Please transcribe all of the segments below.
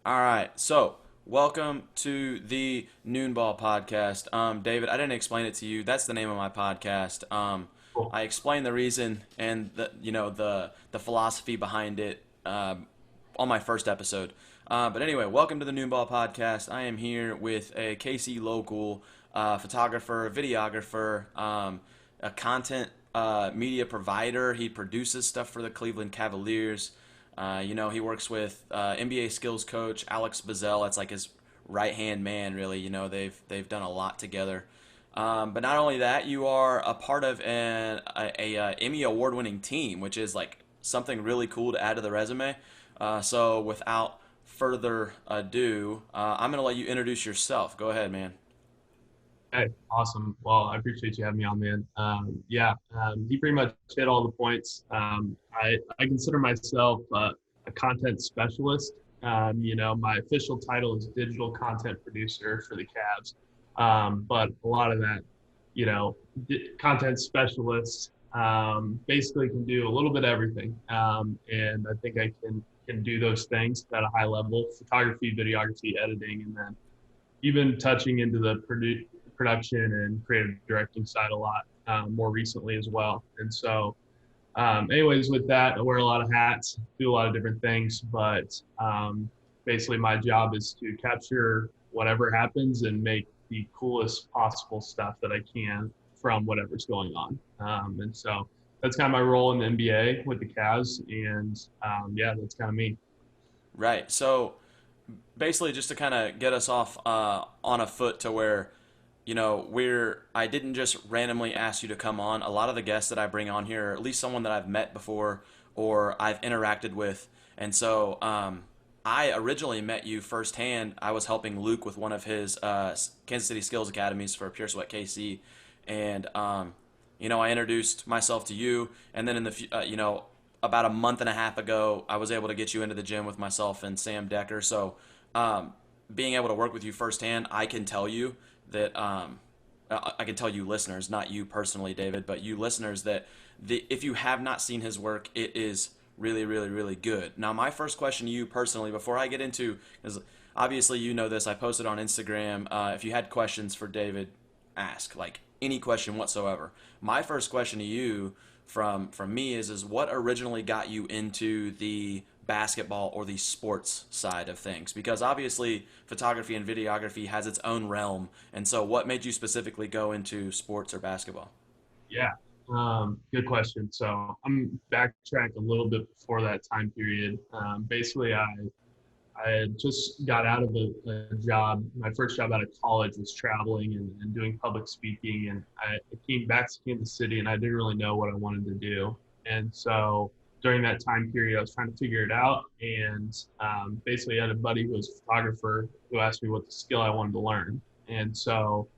All right, so welcome to the Noonball podcast. David, I didn't explain it to you. That's the name of my podcast. Cool. I explained the reason and the philosophy behind it on my first episode. But anyway, welcome to the Noonball podcast. I am here with a KC local photographer, videographer, a content media provider. He produces stuff for the Cleveland Cavaliers. He works with NBA skills coach Alex Bazell. That's like his right hand man, really. They've done a lot together. But not only that, you are a part of a Emmy Award winning team, which is like something really cool to add to the resume. So without further ado, I'm gonna let you introduce yourself. Go ahead, man. Hey, awesome. Well, I appreciate you having me on, man. You pretty much hit all the points. I consider myself a content specialist. My official title is digital content producer for the Cavs. But a lot of that, you know, content specialist basically can do a little bit of everything. And I think I can do those things at a high level: photography, videography, editing, and then even touching into the production and creative directing side a lot more recently as well. And so, anyways, with that, I wear a lot of hats, do a lot of different things, but basically my job is to capture whatever happens and make the coolest possible stuff that I can from whatever's going on. And so that's kind of my role in the NBA with the Cavs. And yeah, that's kind of me. Right. So basically, just to kind of get us off on a foot to where I didn't just randomly ask you to come on. A lot of the guests that I bring on here, or at least someone that I've met before or I've interacted with. And so I originally met you firsthand. I was helping Luke with one of his Kansas City Skills Academies for Pure Sweat KC. And, I introduced myself to you. And then about a month and a half ago, I was able to get you into the gym with myself and Sam Decker. So being able to work with you firsthand, I can tell you that I can tell you listeners, not you personally, David, but you listeners that if you have not seen his work, it is really, really, really good. Now, my first question to you personally, before I get into, because obviously you know this, I posted on Instagram. If you had questions for David, ask like any question whatsoever. My first question to you from me is what originally got you into the basketball or the sports side of things, because obviously photography and videography has its own realm, and so what made you specifically go into sports or basketball? Yeah, good question. So I'm backtrack a little bit before that time period. Basically, I had just got out of a job. My first job out of college was traveling and doing public speaking, and I came back to Kansas City, and I didn't really know what I wanted to do. And so during that time period, I was trying to figure it out, and basically I had a buddy who was a photographer who asked me what the skill I wanted to learn. And so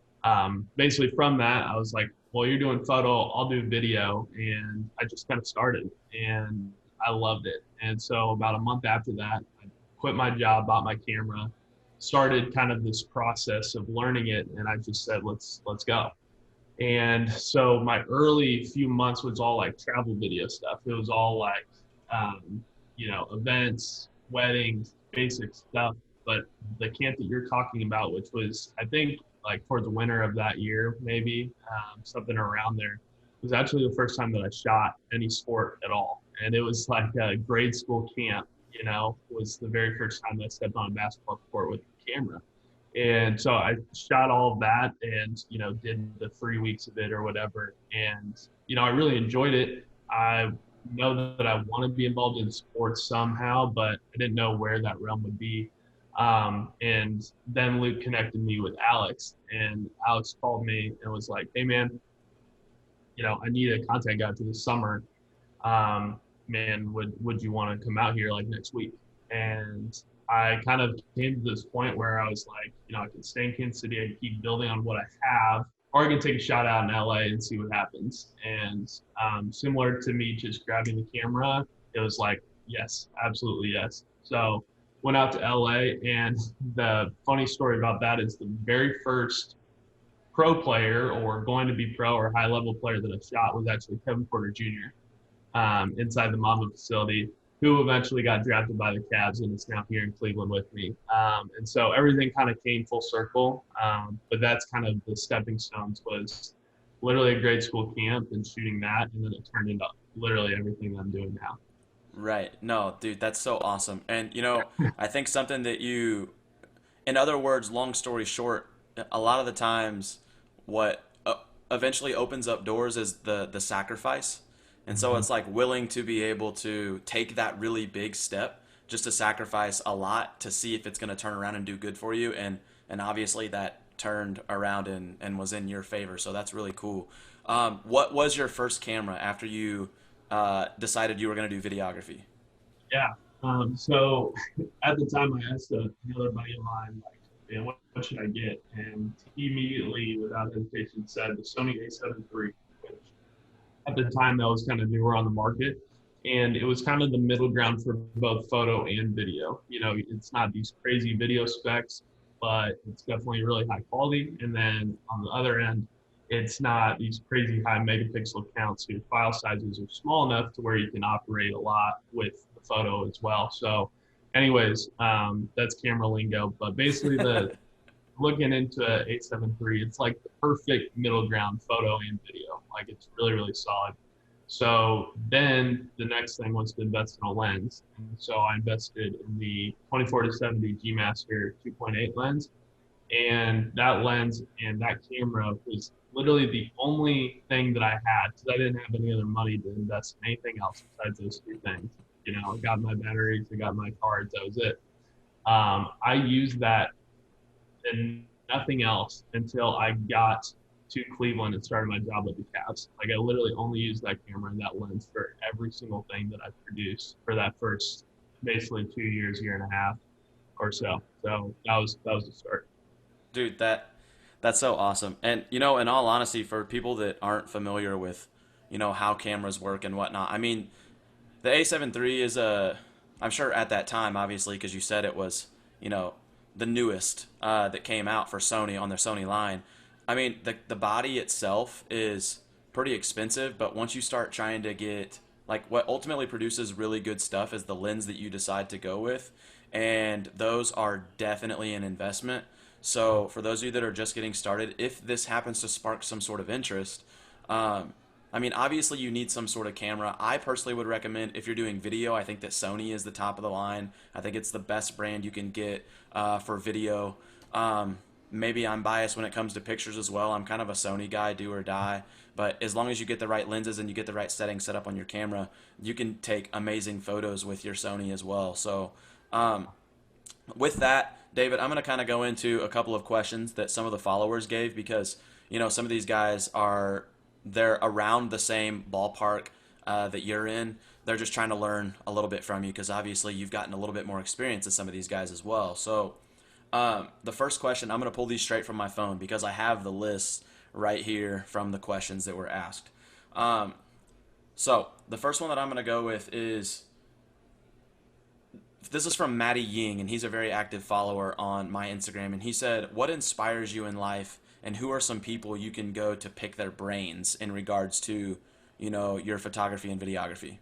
basically from that, I was like, well, you're doing photo, I'll do video. And I just kind of started and I loved it. And so about a month after that, I quit my job, bought my camera, started kind of this process of learning it. And I just said, let's go. And so my early few months was all like travel video stuff. It was all like, events, weddings, basic stuff. But the camp that you're talking about, which was, I think, like towards the winter of that year, maybe something around there, was actually the first time that I shot any sport at all. And it was like a grade school camp, was the very first time that I stepped on a basketball court with a camera. And so I shot all of that and, did the 3 weeks of it or whatever. And, I really enjoyed it. I know that I want to be involved in sports somehow, but I didn't know where that realm would be. And then Luke connected me with Alex, and Alex called me and was like, hey, man, I need a content guy for this summer. Man, would you want to come out here like next week? And I kind of came to this point where I was like, I can stay in Kansas City and keep building on what I have, or I can take a shot out in LA and see what happens. And similar to me just grabbing the camera, it was like, yes, absolutely yes. So went out to LA, and the funny story about that is the very first pro player or going to be pro or high level player that I shot was actually Kevin Porter Jr. Inside the Mamba facility. who eventually got drafted by the Cavs and is now here in Cleveland with me. And so everything kind of came full circle. But that's kind of the stepping stones was literally a grade school camp and shooting that, and then it turned into literally everything I'm doing now. Right. No, dude, that's so awesome. And I think something that in other words, long story short, a lot of the times what eventually opens up doors is the sacrifice. And so Mm-hmm. it's like willing to be able to take that really big step just to sacrifice a lot to see if it's going to turn around and do good for you. And obviously that turned around and was in your favor. So that's really cool. What was your first camera after you decided you were going to do videography? Yeah. So at the time, I asked another buddy of mine, like, man, what should I get? And he immediately, without hesitation, said the Sony A7 III, which at the time that was kind of newer on the market. And it was kind of the middle ground for both photo and video. You know, it's not these crazy video specs, but it's definitely really high quality. And then on the other end, it's not these crazy high megapixel counts. Your file sizes are small enough to where you can operate a lot with the photo as well. So, anyways, that's camera lingo. But basically, the looking into a 873, it's like the perfect middle ground photo and video. Like it's really, really solid. So then the next thing was to invest in a lens. And so I invested in the 24 to 70 G Master 2.8 lens. And that lens and that camera was literally the only thing that I had because I didn't have any other money to invest in anything else besides those two things. You know, I got my batteries, I got my cards, that was it. I used that and nothing else until I got to Cleveland and started my job with the Cavs. Like I literally only used that camera and that lens for every single thing that I produced for that first basically 2 years, year and a half or so. So that was the start. Dude, that's so awesome. And in all honesty, for people that aren't familiar with, how cameras work and whatnot, I mean, the A7 III is I'm sure at that time, obviously, because you said it was, you know, the newest that came out for Sony on their Sony line. I mean, the body itself is pretty expensive, but once you start trying to get like what ultimately produces really good stuff is the lens that you decide to go with, and those are definitely an investment. So for those of you that are just getting started, if this happens to spark some sort of interest, I mean, obviously you need some sort of camera. I personally would recommend if you're doing video, I think that Sony is the top of the line. I think it's the best brand you can get for video. Maybe I'm biased when it comes to pictures as well. I'm kind of a Sony guy, do or die. But as long as you get the right lenses and you get the right settings set up on your camera, you can take amazing photos with your Sony as well. So, with that, David, I'm going to kind of go into a couple of questions that some of the followers gave because some of these guys they're around the same ballpark that you're in. They're just trying to learn a little bit from you because obviously you've gotten a little bit more experience than some of these guys as well. So the first question, I'm going to pull these straight from my phone because I have the list right here from the questions that were asked. So the first one that I'm going to go with is this is from Matty Ying, and he's a very active follower on my Instagram. And he said, "What inspires you in life, and who are some people you can go to pick their brains in regards to, your photography and videography?"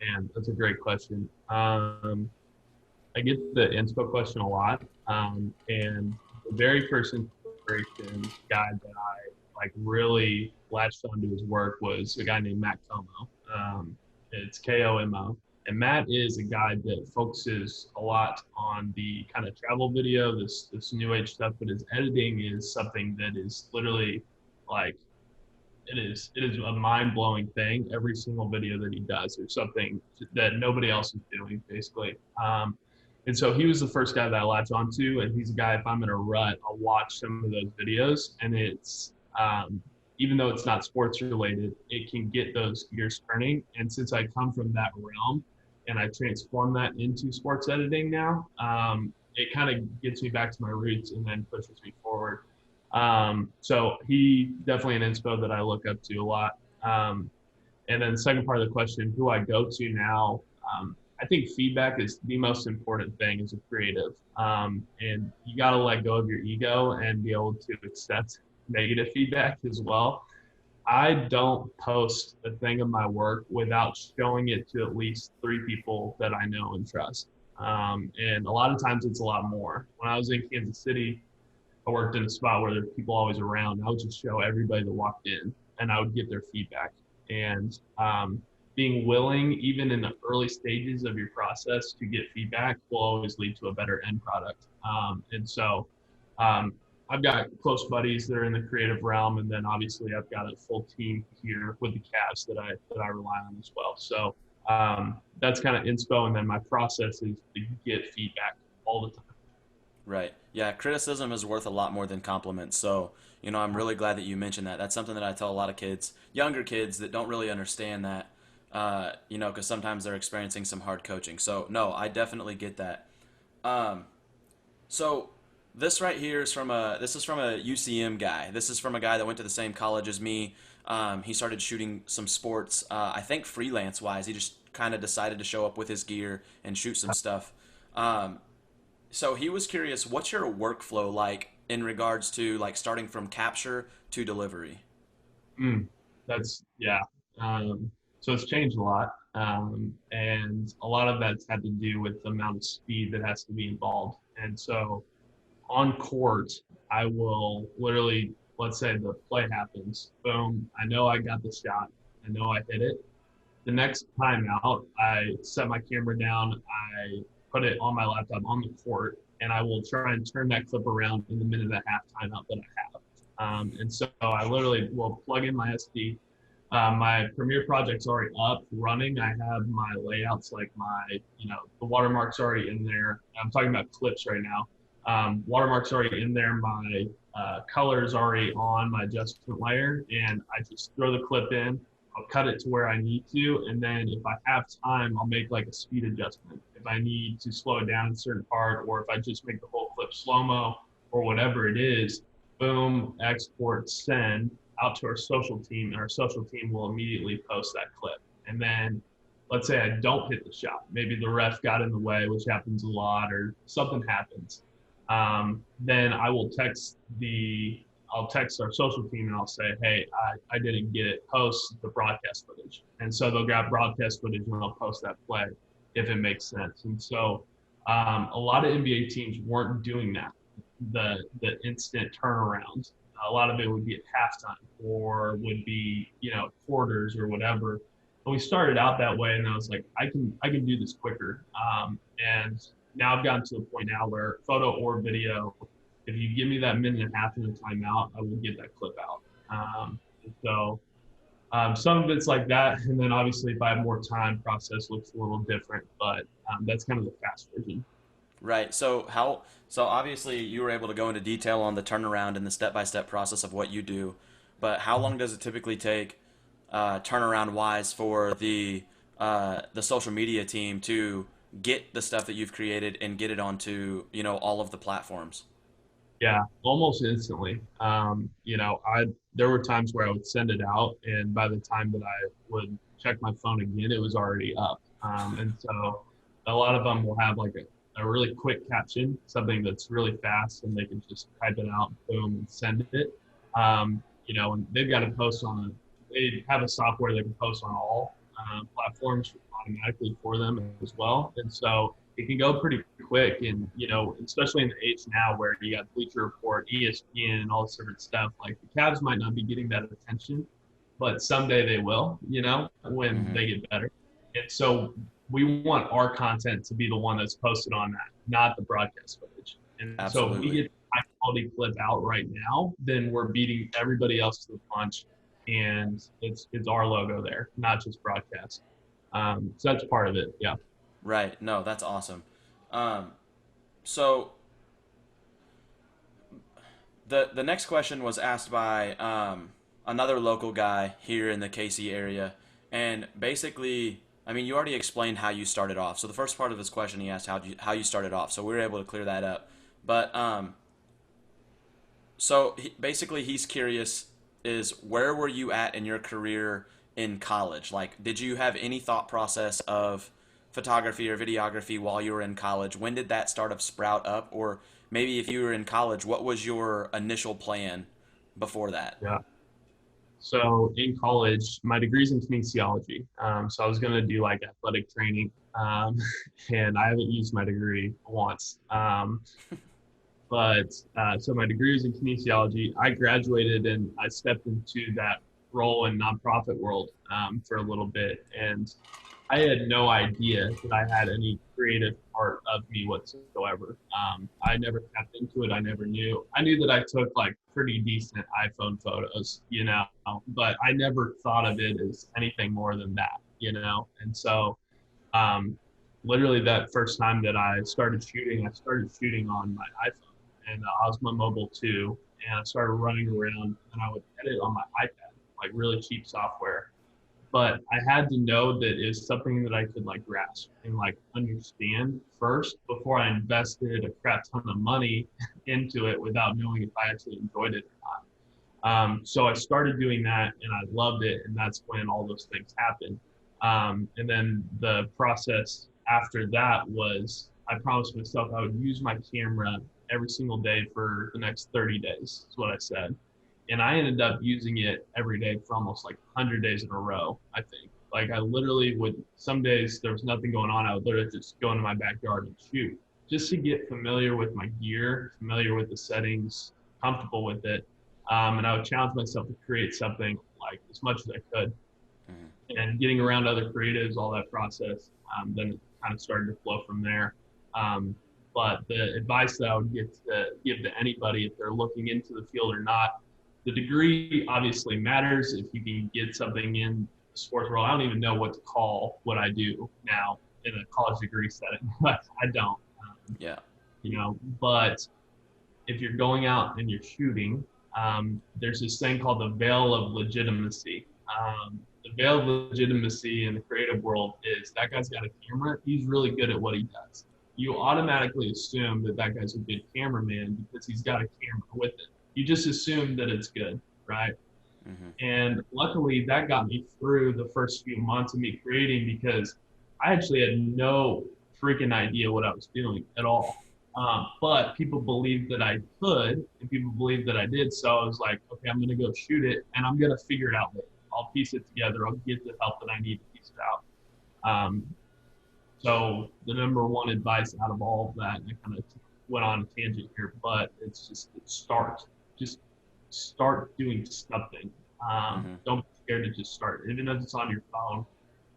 And that's a great question. I get the inspo question a lot. And the very first inspiration guy that I like really latched onto his work was a guy named Matt Como. It's Komo. And Matt is a guy that focuses a lot on the kind of travel video, this new age stuff, but his editing is something that is literally like it is a mind blowing thing. Every single video that he does, there's something that nobody else is doing, basically. And so he was the first guy that I latched onto, and he's a guy. If I'm in a rut, I'll watch some of those videos, and it's even though it's not sports related, it can get those gears turning. And since I come from that realm, and I transform that into sports editing now, it kind of gets me back to my roots and then pushes me forward. So he definitely an inspo that I look up to a lot. And then the second part of the question, who I go to now, I think feedback is the most important thing as a creative. And you got to let go of your ego and be able to accept negative feedback as well. I don't post a thing of my work without showing it to at least three people that I know and trust. And a lot of times it's a lot more. When I was in Kansas City, I worked in a spot where there's people always around. I would just show everybody that walked in, and I would get their feedback. And being willing, even in the early stages of your process, to get feedback will always lead to a better end product. And so I've got close buddies that are in the creative realm, and then obviously I've got a full team here with the Cavs that I rely on as well. So that's kind of inspo, and then my process is to get feedback all the time. Right. Yeah, criticism is worth a lot more than compliments. So, I'm really glad that you mentioned that. That's something that I tell a lot of kids, younger kids that don't really understand that, because sometimes they're experiencing some hard coaching. So, no, I definitely get that. Um, so this right here is from a UCM guy. This is from a guy that went to the same college as me. He started shooting some sports. I think freelance wise, he just kind of decided to show up with his gear and shoot some stuff. Um, so he was curious, what's your workflow like in regards to like starting from capture to delivery? Mm, that's yeah. So it's changed a lot, and a lot of that's had to do with the amount of speed that has to be involved. And so on court, I will literally, let's say the play happens, boom, I know I got the shot, I know I hit it. The next time out, I set my camera down, I put it on my laptop on the court, and I will try and turn that clip around in the minute and a half timeout that I have. And so I literally will plug in my SD. My Premiere project's already up, running. I have my layouts, like the watermark's already in there. I'm talking about clips right now. Watermark's already in there. My color's already on my adjustment layer, and I just throw the clip in. I'll cut it to where I need to, and then if I have time, I'll make like a speed adjustment. If I need to slow it down in a certain part, or if I just make the whole clip slow-mo or whatever it is, boom, export, send out to our social team, and our social team will immediately post that clip. And then let's say I don't hit the shot. Maybe the ref got in the way, which happens a lot, or something happens. Then I'll text our social team and I'll say, hey, I didn't get it. Post the broadcast footage. And so they'll grab broadcast footage and they'll post that play if it makes sense. And so a lot of NBA teams weren't doing that, the instant turnaround. A lot of it would be at halftime or would be, quarters or whatever. And we started out that way, and I was like, I can do this quicker. And now I've gotten to the point now where photo or video, if you give me that minute and a half in a timeout, I will get that clip out. So some of it's like that, and then obviously if I have more time, process looks a little different, but that's kind of the fast version. Right. So obviously you were able to go into detail on the turnaround and the step-by-step process of what you do, but how long does it typically take, turnaround wise, for the social media team to get the stuff that you've created and get it onto, all of the platforms? Yeah, almost instantly. I there were times where I would send it out, and by the time that I would check my phone again, it was already up. And so a lot of them will have like a really quick caption, something that's really fast, and they can just type it out, boom, and send it. And they've got to post on. They have a software that can post on all platforms automatically for them as well, and so it can go pretty quick. And especially in the age now where you got Bleacher Report, ESPN, and all this different stuff, like the Cavs might not be getting that attention, but someday they will, when Hmm. they get better. And so we want our content to be the one that's posted on that, not the broadcast footage. And so if we Absolutely. get high quality clip out right now, then we're beating everybody else to the punch, and it's our logo there, not just broadcast. So that's part of it. Yeah. Right. No, that's awesome. Um, so the next question was asked by another local guy here in the KC area, and basically, I mean, you already explained how you started off. So the first part of his question, he asked how you started off. So we were able to clear that up. But basically, he's curious is where were you at in your career in college? Like, did you have any thought process of photography or videography while you were in college? When did that start to sprout up? Or maybe if you were in college, what was your initial plan before that? Yeah. So in college, my degree's in kinesiology. So I was going to do like athletic training, and I haven't used my degree once. But so my degree is in kinesiology. I graduated and I stepped into that role in nonprofit world for a little bit, and I had no idea that I had any creative part of me whatsoever. I never tapped into it. I never knew. I knew that I took like pretty decent iPhone photos, but I never thought of it as anything more than that. And so, um, literally, that first time that I started shooting on my iPhone, and I was my mobile too, and I started running around, and I would edit on my iPad, like really cheap software, but I had to know that it's something that I could like grasp and like understand first before I invested a crap ton of money into it without knowing if I actually enjoyed it or not. So I started doing that and I loved it, and that's when all those things happened. And then the process after that was I promised myself I would use my camera every single day for the next 30 days, is what I said. And I ended up using it every day for almost like 100 days in a row, I think. Like I literally would, some days there was nothing going on. I would literally just go into my backyard and shoot just to get familiar with my gear, familiar with the settings, comfortable with it. And I would challenge myself to create something like as much as I could. Mhm. And getting around other creatives, all that process, then it kind of started to flow from there. Um, but the advice that I would give to anybody if they're looking into the field or not, the degree obviously matters. If you can get something in the sports world, I don't even know what to call what I do now in a college degree setting, but I don't. Yeah. But if you're going out and you're shooting, there's this thing called the veil of legitimacy. The veil of legitimacy in the creative world is that guy's got a camera. He's really good at what he does. You automatically assume that that guy's a good cameraman because he's got a camera with it. You just assume that it's good, right? Hmm. And luckily, that got me through the first few months of me creating because I actually had no freaking idea what I was doing at all. But people believed that I could, and people believed that I did. So I was like, okay, I'm going to go shoot it, and I'm going to figure it out later. I'll piece it together. I'll get the help that I need to piece it out. So the number one advice out of all of that, and I kind of went on a tangent here, but it's just just start doing something. Hmm. Don't be scared to just start, even if it's on your phone.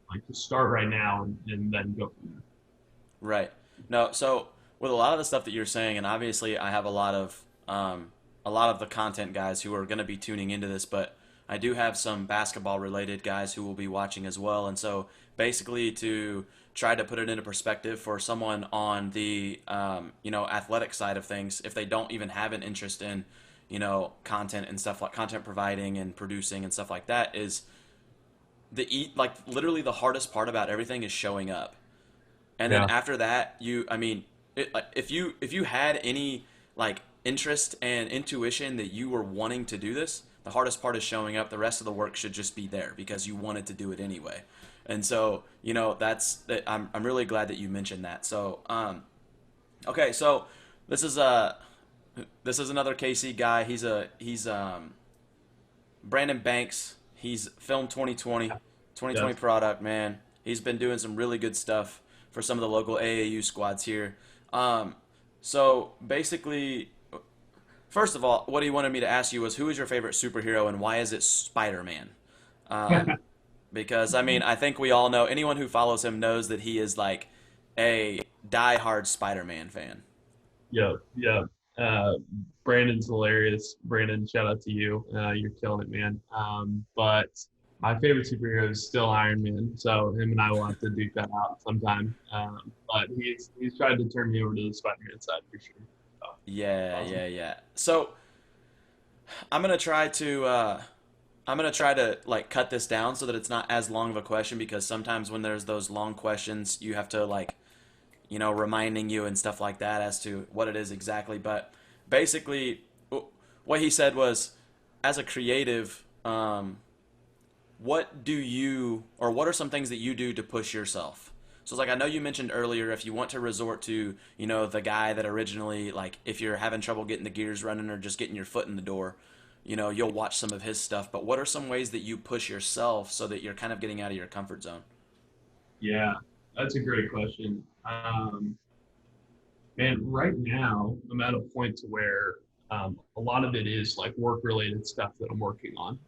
Like just start right now and then go from there. Right. No, so with a lot of the stuff that you're saying, and obviously I have a lot of the content guys who are going to be tuning into this, but I do have some basketball related guys who will be watching as well. And so basically to try to put it into perspective for someone on the athletic side of things, if they don't even have an interest in content and stuff like content providing and producing and stuff like that, is like literally the hardest part about everything is showing up. And then Yeah, after that, if you had any like interest and intuition that you were wanting to do this, the hardest part is showing up. The rest of the work should just be there because you wanted to do it anyway. And so, that's that. I'm really glad that you mentioned that. So, okay, so this is this is another KC guy. He's Brandon Banks. He's film 2020, yeah, 2020 product, man. He's been doing some really good stuff for some of the local AAU squads here. Um, so basically, first of all, what he wanted me to ask you was who is your favorite superhero and why is it Spider Man? Um, because I mean, I think we all know anyone who follows him knows that he is like a die-hard Spider Man fan. yeah, yeah. Uh, Brandon's hilarious. Brandon, shout out to you. You're killing it, man. But my favorite superhero is still Iron Man. So him and I will have to duke that out sometime. But he's tried to turn me over to the Spider-Man side for sure. So it's Yeah, awesome. yeah, yeah. So I'm gonna try to like cut this down so that it's not as long of a question because sometimes when there's those long questions, you have to like reminding you and stuff like that as to what it is exactly. But basically, what he said was, as a creative, what do you, or what are some things that you do to push yourself? So it's like I know you mentioned earlier, if you want to resort to, the guy that originally, like, if you're having trouble getting the gears running or just getting your foot in the door, you'll watch some of his stuff. But what are some ways that you push yourself so that you're kind of getting out of your comfort zone? Yeah, that's a great question. And right now, I'm at a point to where a lot of it is like work related stuff that I'm working on.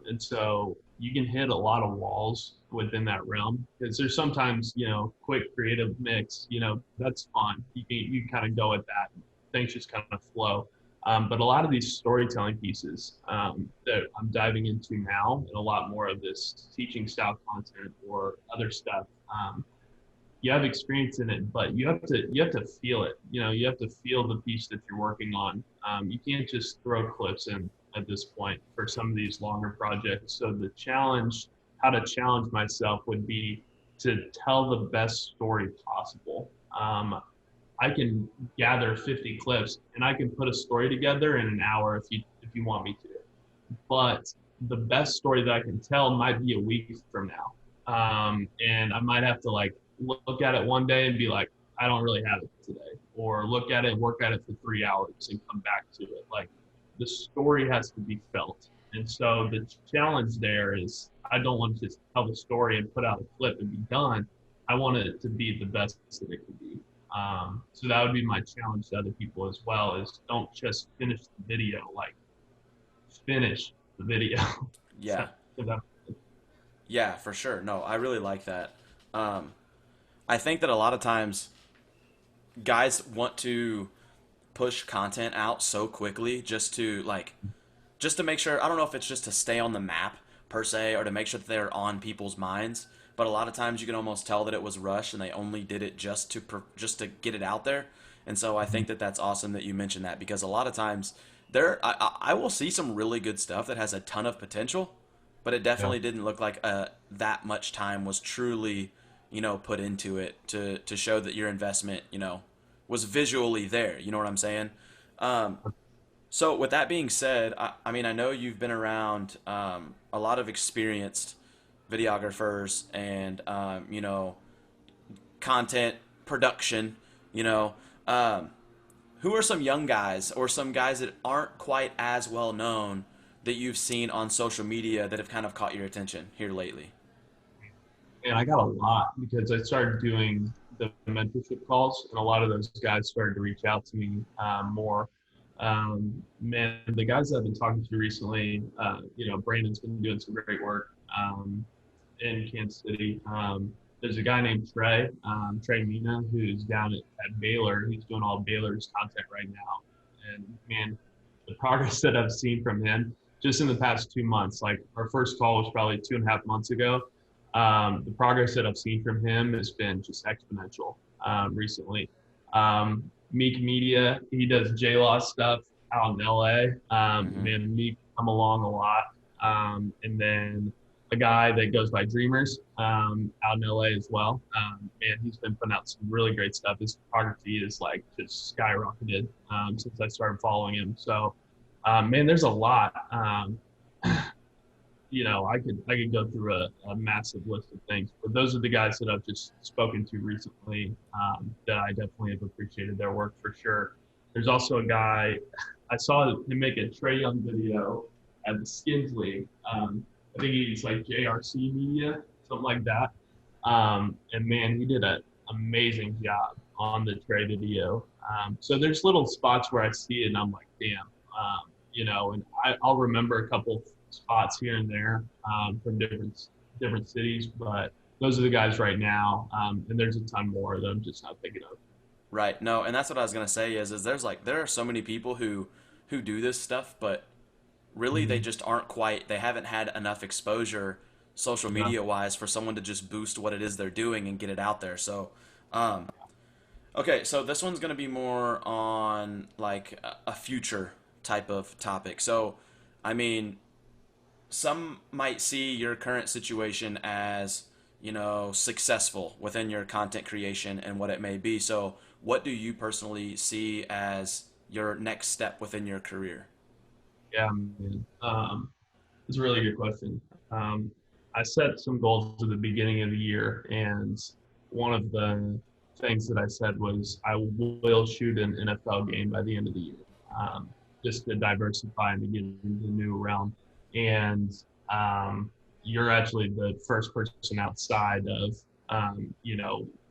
And so you can hit a lot of walls within that realm because there's sometimes, quick creative mix, that's fun. You kind of go at that. Things just kind of flow. But a lot of these storytelling pieces that I'm diving into now, and a lot more of this teaching style content or other stuff, you have experience in it, but you have to feel it. You have to feel the piece that you're working on. You can't just throw clips in at this point for some of these longer projects. So the challenge, how to challenge myself, would be to tell the best story possible. I can gather 50 clips and I can put a story together in an hour if you want me to. But the best story that I can tell might be a week from now. And I might have to like look at it one day and be like, I don't really have it today, or look at it, work at it for 3 hours and come back to it. Like the story has to be felt. And so the challenge there is I don't want to just tell the story and put out a clip and be done. I want it to be the best that it can be. So that would be my challenge to other people as well, is don't just finish the video, like finish the video. Yeah. So that, Yeah, for sure. No, I really like that. Um, I think that a lot of times guys want to push content out so quickly just to make sure. I don't know if it's just to stay on the map per se or to make sure that they're on people's minds, but a lot of times you can almost tell that it was rushed and they only did it just to get it out there. And so I think that that's awesome that you mentioned that, because a lot of times I will see some really good stuff that has a ton of potential, but it yeah. definitely didn't look like that much time was truly put into it to show that your investment was visually there. You know what I'm saying? Um, so with that being said, I mean, I know you've been around a lot of experienced videographers and content production. You know, um, who are some young guys or some guys that aren't quite as well known that you've seen on social media that have kind of caught your attention here lately? And I got a lot because I started doing the mentorship calls, and a lot of those guys started to reach out to me more. Man, the guys that I've been talking to recently, Brandon's been doing some great work in Kansas City. There's a guy named Trey Mina, who's down at Baylor. He's doing all Baylor's content right now. And man, the progress that I've seen from him just in the past 2 months, like our first call was probably 2.5 months ago. The progress that I've seen from him has been just exponential recently. Meek Media, he does J-Law stuff out in LA. Mm-hmm. Man, Meek come along a lot. And then a guy that goes by Dreamers out in LA as well. Man, he's been putting out some really great stuff. His photography is like just skyrocketed since I started following him. So, man, there's a lot. I could go through a massive list of things, but those are the guys that I've just spoken to recently that I definitely have appreciated their work for sure. There's also a guy I saw him make a Trae Young video at the Skins League. I think he's like JRC Media, something like that. And man, he did an amazing job on the Trae video. So there's little spots where I see it and I'm like, damn, and I'll remember a couple spots here and there from different cities, but those are the guys right now, and there's a ton more that I'm just not thinking of. Right. No, and that's what I was gonna say is there are so many people who do this stuff, but really they Mm-hmm. just aren't quite they haven't had enough exposure social Yeah. media wise for someone to just boost what it is they're doing and get it out there. So, um, okay, so this one's gonna be more on like a future type of topic. So, I mean, some might see your current situation as successful within your content creation and what it may be. So what do you personally see as your next step within your career? Yeah, man. It's a really good question. Um, I set some goals at the beginning of the year, and one of the things that I said was I will shoot an NFL game by the end of the year. Um, just to diversify and to get into a new realm. And you're actually the first person outside of,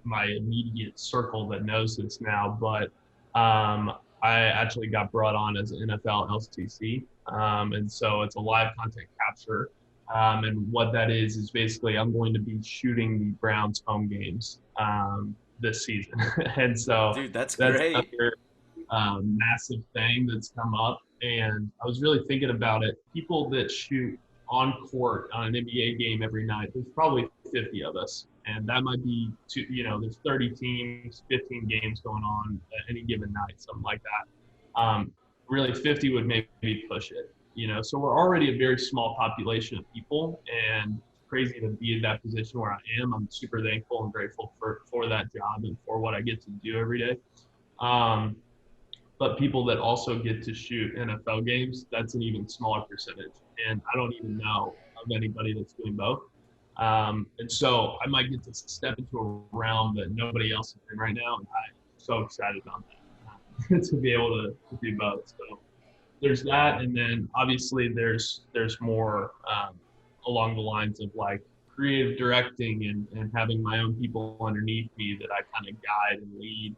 my immediate circle that knows this now. But I actually got brought on as NFL LCC. And so it's a live content capture. And what that is basically I'm going to be shooting the Browns home games this season. And so Dude, that's that's great. another massive thing that's come up. And I was really thinking about it. People that shoot on court on an NBA game every night, there's probably 50 of us. And that might be there's 30 teams, 15 games going on at any given night, something like that. Really 50 would maybe push it, so we're already a very small population of people, and it's crazy to be in that position where I am. I'm super thankful and grateful for that job and for what I get to do every day. Um, but people that also get to shoot NFL games, that's an even smaller percentage. And I don't even know of anybody that's doing both. And so I might get to step into a realm that nobody else is in right now. And I'm so excited about that, to be able to do both. So there's that. And then obviously there's more along the lines of like creative directing and having my own people underneath me that I kind of guide and lead.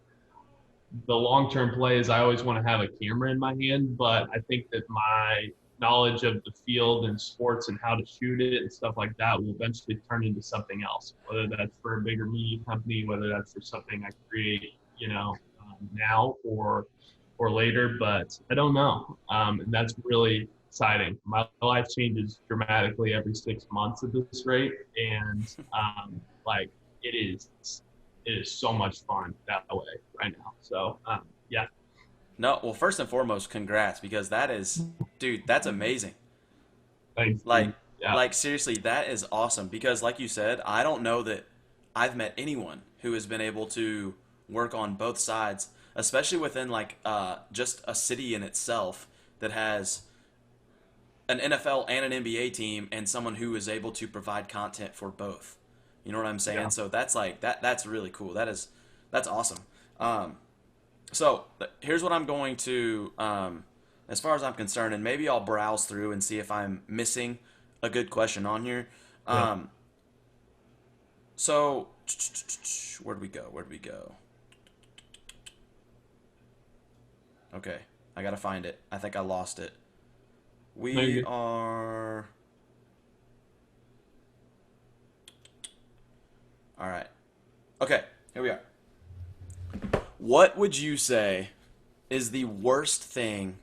The long-term play is I always want to have a camera in my hand, but I think that my knowledge of the field and sports and how to shoot it and stuff like that will eventually turn into something else, whether that's for a bigger media company, whether that's for something I create, now or later, but I don't know. And that's really exciting. My life changes dramatically every 6 months at this rate. And like it is so much fun that way right now. So yeah. No, well, first and foremost, congrats because that is, dude, that's amazing. Thanks, Like, dude. Yeah. like seriously, that is awesome because, like you said, I don't know that I've met anyone who has been able to work on both sides, especially within like just a city in itself that has an NFL and an NBA team and someone who is able to provide content for both. You know what I'm saying? Yeah. So that's like that's really cool. That's awesome. Um, so here's what I'm going to, as far as I'm concerned, and maybe I'll browse through and see if I'm missing a good question on here. Yeah. Um, so where'd we go? Where'd we go? Okay, I gotta find it. I think I lost it. No, We you're good. are all right. Okay, here we are. What would you say is the worst thing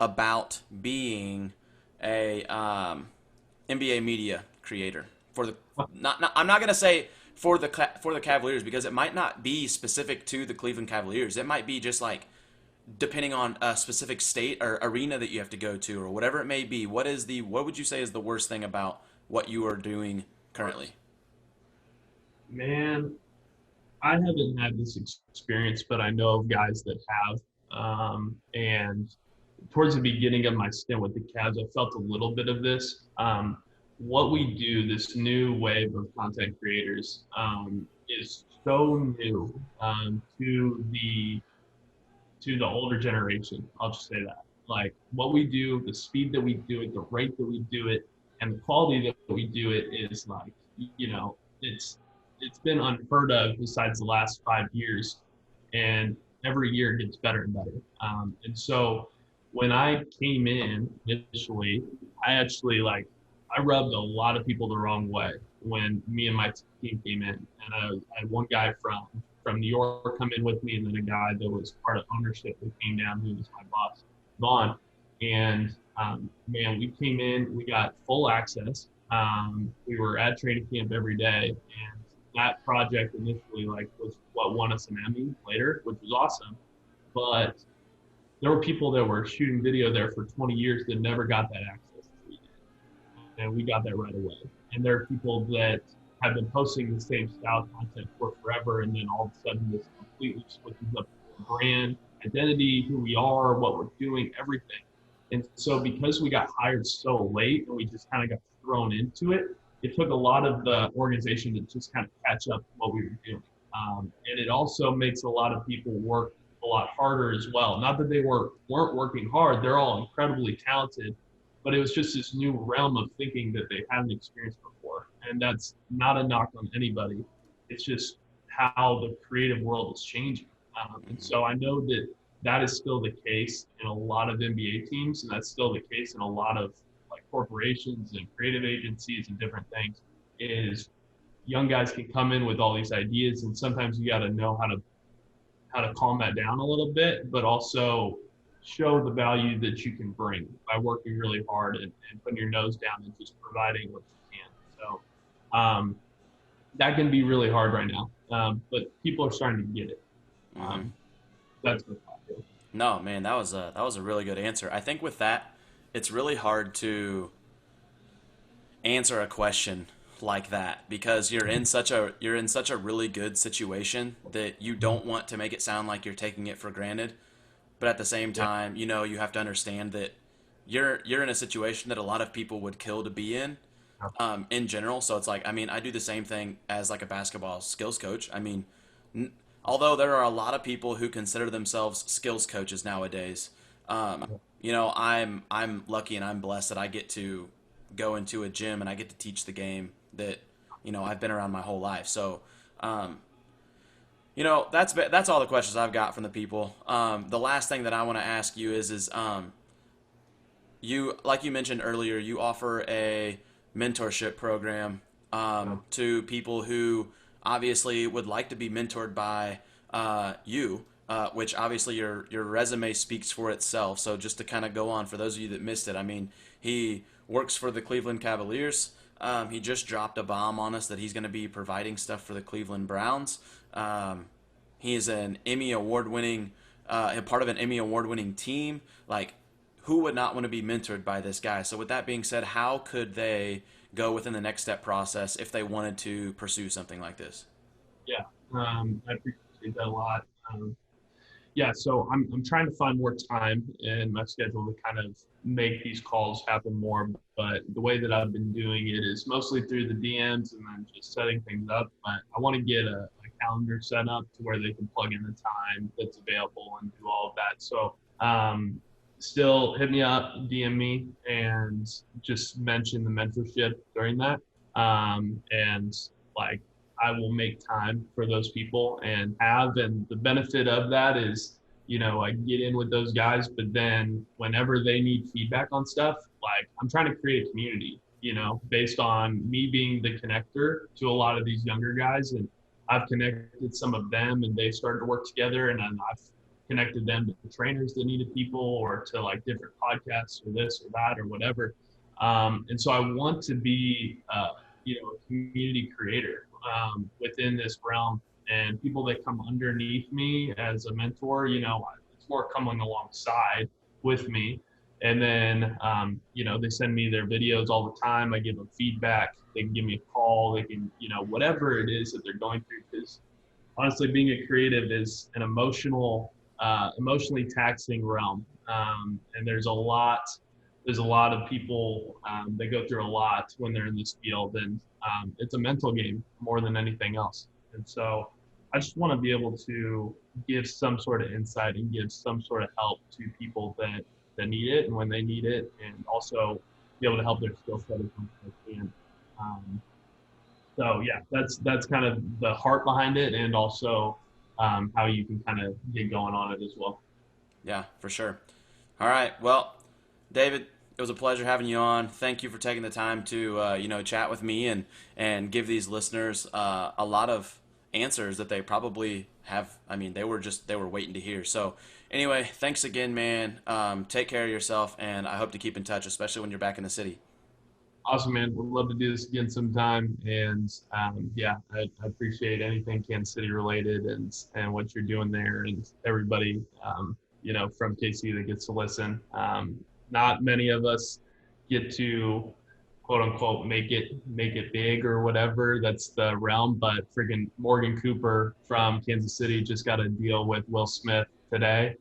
about being a NBA media creator for the not I'm not gonna say for the Cavaliers because it might not be specific to the Cleveland Cavaliers. It might be just like depending on a specific state or arena that you have to go to or whatever it may be. What would you say is the worst thing about what you are doing currently? Man, I haven't had this experience, but I know of guys that have. And towards the beginning of my stint with the Cavs, I felt a little bit of this. What we do, this new wave of content creators, is so new to the older generation. I'll just say that. Like what we do, the speed that we do it, the rate that we do it, and the quality that we do it is like, it's been unheard of besides the last 5 years, and every year it gets better and better. And so when I came in initially, I actually I rubbed a lot of people the wrong way when me and my team came in, and I had one guy from New York come in with me, and then a guy that was part of ownership who came down, who was my boss, Vaughn. And man, we came in, we got full access. We were at training camp every day, and that project initially was what won us an Emmy later, which was awesome. But there were people that were shooting video there for 20 years that never got that access that we did, and we got that right away. And there are people that have been posting the same style content for forever, and then all of a sudden this completely switches up the brand identity, who we are, what we're doing, everything. And so because we got hired so late and we just kind of got thrown into it, it took a lot of the organization to just kind of catch up to what we were doing. And it also makes a lot of people work a lot harder as well. Not that they weren't working hard; they're all incredibly talented, but it was just this new realm of thinking that they hadn't experienced before. And that's not a knock on anybody. It's just how the creative world is changing. And so I know that that is still the case in a lot of NBA teams, and that's still the case in a lot of like corporations and creative agencies and different things. Is young guys can come in with all these ideas, and sometimes you got to know how to calm that down a little bit, but also show the value that you can bring by working really hard and putting your nose down and just providing what you can. So that can be really hard right now, but people are starting to get it. Mm-hmm. That's what I feel. No, man, that was a really good answer. I think with that, it's really hard to answer a question like that because you're in such a really good situation that you don't want to make it sound like you're taking it for granted, but at the same Yeah. time, you have to understand that you're in a situation that a lot of people would kill to be in general. So it's like, I mean, I do the same thing as like a basketball skills coach. I mean, although there are a lot of people who consider themselves skills coaches nowadays, I'm lucky and I'm blessed that I get to go into a gym and I get to teach the game that I've been around my whole life. So, that's all the questions I've got from the people. The last thing that I want to ask you is you, like you mentioned earlier, you offer a mentorship program to people who obviously would like to be mentored by you, which obviously your resume speaks for itself. So just to kind of go on for those of you that missed it, I mean, he works for the Cleveland Cavaliers. He just dropped a bomb on us that he's going to be providing stuff for the Cleveland Browns. He is an Emmy Award winning, a part of an Emmy Award winning team. Like, who would not want to be mentored by this guy? So with that being said, how could they go within the next step process if they wanted to pursue something like this? Yeah, I appreciate that a lot. Yeah, so I'm trying to find more time in my schedule to kind of make these calls happen more. But the way that I've been doing it is mostly through the DMs and then just setting things up. But I want to get a calendar set up to where they can plug in the time that's available and do all of that. So still hit me up, DM me, and just mention the mentorship during that. And like I will make time for those people and the benefit of that is, I get in with those guys, but then whenever they need feedback on stuff, like I'm trying to create a community, based on me being the connector to a lot of these younger guys. And I've connected some of them and they started to work together. And then I've connected them to trainers that needed people or to like different podcasts or this or that or whatever. And so I want to be, a community creator within this realm, and people that come underneath me as a mentor, it's more coming alongside with me. And then, they send me their videos all the time. I give them feedback. They can give me a call. They can, whatever it is that they're going through. Because honestly, being a creative is an emotionally taxing realm. And there's a lot of people that go through a lot when they're in this field, and it's a mental game more than anything else. And so I just want to be able to give some sort of insight and give some sort of help to people that need it and when they need it, and also be able to help their skill set as much as I can. So yeah, that's kind of the heart behind it, and also how you can kind of get going on it as well. Yeah, for sure. All right. Well, David, it was a pleasure having you on. Thank you for taking the time to chat with me and give these listeners a lot of answers that they probably have. I mean, they were waiting to hear. So anyway, thanks again, man. Take care of yourself, and I hope to keep in touch, especially when you're back in the city. Awesome, man. Would love to do this again sometime. And yeah, I appreciate anything Kansas City related and what you're doing there, and everybody from KC that gets to listen. Not many of us get to quote unquote make it big or whatever. That's the realm. But freaking Morgan Cooper from Kansas City just got a deal with Will Smith today.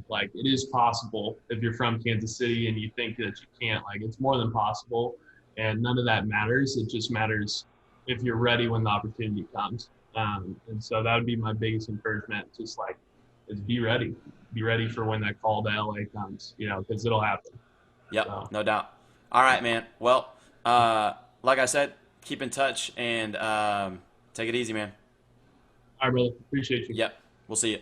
Like it is possible if you're from Kansas City and you think that you can't. Like it's more than possible, and none of that matters. It just matters if you're ready when the opportunity comes. And so that would be my biggest encouragement. Just like is be ready for when that call to LA comes, you know, because it'll happen. Yep, So, no doubt. All right, man. Well, like I said, keep in touch and take it easy, man. I really appreciate you. Yep, we'll see you.